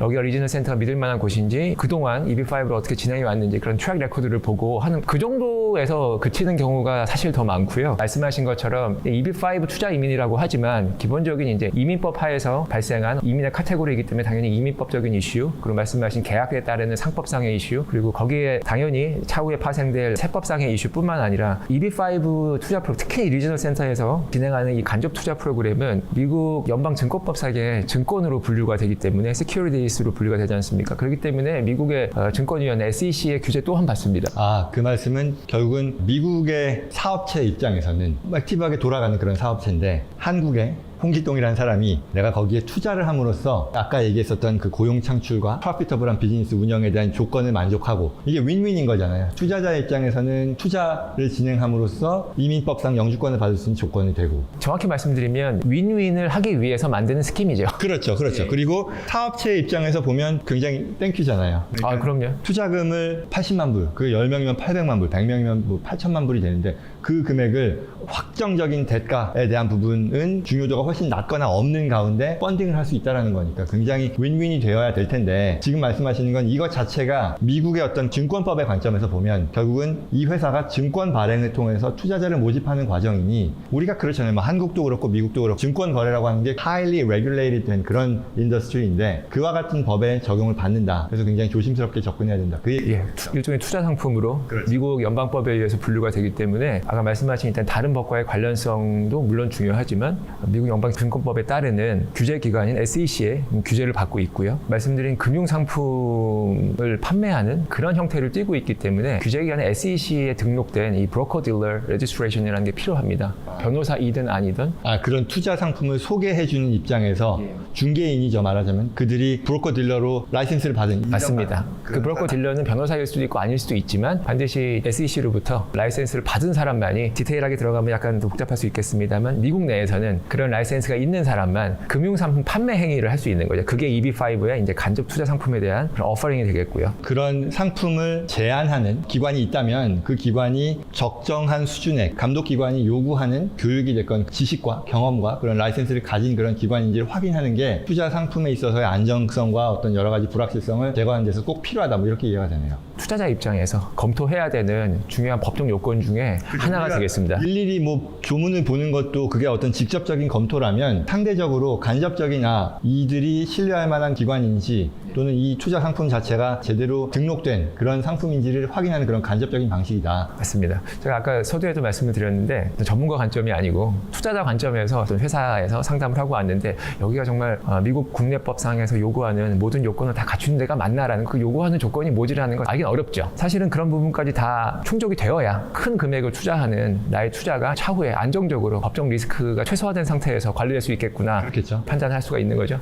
여기가 리지널 센터가 믿을 만한 곳인지 그동안 EB5를 어떻게 진행해 왔는지 그런 트랙 레코드를 보고 하는 그 정도에서 그치는 경우가 사실 더 많고요. 말씀하신 것처럼 EB5 투자 이민이라고 하지만 기본적인 이제 이민법 하에서 발생한 이민의 카테고리이기 때문에 당연히 이민법적인 이슈, 그리고 말씀하신 계약에 따르는 상법상의 이슈, 그리고 거기에 당연히 차후에 파생될 세법상의 이슈뿐만 아니라 EB5 투자 프로그램, 특히 리지널 센터에서 진행하는 이 간접 투자 프로그램은 미국 연방증권법상의 증권으로 분류가 되기 때문에 securities로 분류가 되지 않습니까? 그렇기 때문에 미국의 증권위원회 SEC의 규제 또한 받습니다. 그 말씀은 결국은 미국의 사업체 입장에서는 액티브하게 돌아가는 그런 사업체인데 한국의 홍길동이라는 사람이 내가 거기에 투자를 함으로써 아까 얘기했었던 그 고용 창출과 프로피터블한 비즈니스 운영에 대한 조건을 만족하고 이게 윈윈인 거잖아요. 투자자 입장에서는 투자를 진행함으로써 이민법상 영주권을 받을 수 있는 조건이 되고, 정확히 말씀드리면 윈윈을 하기 위해서 만드는 스킴이죠. 그렇죠. 네. 그리고 사업체 입장에서 보면 굉장히 땡큐잖아요. 아, 그럼요. 투자금을 80만 불, 그 10명이면 800만 불, 100명이면 뭐 8천만 불이 되는데 그 금액을 확정적인 대가에 대한 부분은 중요도가 훨씬 낮거나 없는 가운데 펀딩을 할 수 있다는 거니까 굉장히 윈윈이 되어야 될 텐데, 지금 말씀하시는 건 이것 자체가 미국의 어떤 증권법의 관점에서 보면 결국은 이 회사가 증권 발행을 통해서 투자자를 모집하는 과정이니, 우리가 그렇잖아요. 뭐 한국도 그렇고 미국도 그렇고 증권 거래라고 하는 게 highly regulated 된 그런 인더스트리인데 그와 같은 법에 적용을 받는다. 그래서 굉장히 조심스럽게 접근해야 된다. 일종의 투자 상품으로 그렇죠. 미국 연방법에 의해서 분류가 되기 때문에 아까 말씀하신 일단 다른 법과의 관련성도 물론 중요하지만 미국 연방증권법에 따르는 규제기관인 SEC의 규제를 받고 있고요. 말씀드린 금융상품을 판매하는 그런 형태를 띠고 있기 때문에 규제기관의 SEC에 등록된 이 브로커 딜러 레지스트레이션이라는 게 필요합니다. 변호사이든 아니든. 그런 투자 상품을 소개해주는 입장에서 중개인이죠. 말하자면 그들이 브로커 딜러로 라이센스를 받은. 맞습니다. 그 브로커 딜러는 변호사일 수도 있고 아닐 수도 있지만 반드시 SEC로부터 라이센스를 받은 사람만이, 디테일하게 들어가면 약간 더 복잡할 수 있겠습니다만 미국 내에서는 그런 라이센스가 있는 사람만 금융상품 판매 행위를 할 수 있는 거죠. 그게 EB5의 이제 간접 투자 상품에 대한 그런 어퍼링이 되겠고요. 그런 상품을 제한하는 기관이 있다면 그 기관이 적정한 수준의 감독기관이 요구하는 교육이 됐건 지식과 경험과 그런 라이센스를 가진 그런 기관인지를 확인하는 게 투자 상품에 있어서의 안정성과 어떤 여러 가지 불확실성을 제거하는 데서 꼭 필요하다, 뭐 이렇게 이해가 되네요. 투자자 입장에서 검토해야 되는 중요한 법적 요건 중에 하나가 되겠습니다. 일일이 뭐 조문을 보는 것도 그게 어떤 직접적인 검토라면 상대적으로 간접적인 이들이 신뢰할 만한 기관인지 또는 이 투자 상품 자체가 제대로 등록된 그런 상품인지를 확인하는 그런 간접적인 방식이다. 맞습니다. 제가 아까 서두에도 말씀을 드렸는데 전문가 관점이 아니고 투자자 관점에서 어떤 회사에서 상담을 하고 왔는데 여기가 정말 미국 국내법상에서 요구하는 모든 요건을 다 갖춘 데가 맞나라는, 그 요구하는 조건이 뭐지라는 걸 알긴 어렵죠. 사실은 그런 부분까지 다 충족이 되어야 큰 금액을 투자하는 나의 투자가 차후에 안정적으로 법적 리스크가 최소화된 상태에서 관리될 수 있겠구나, 그렇겠죠. 판단할 수가 있는 거죠.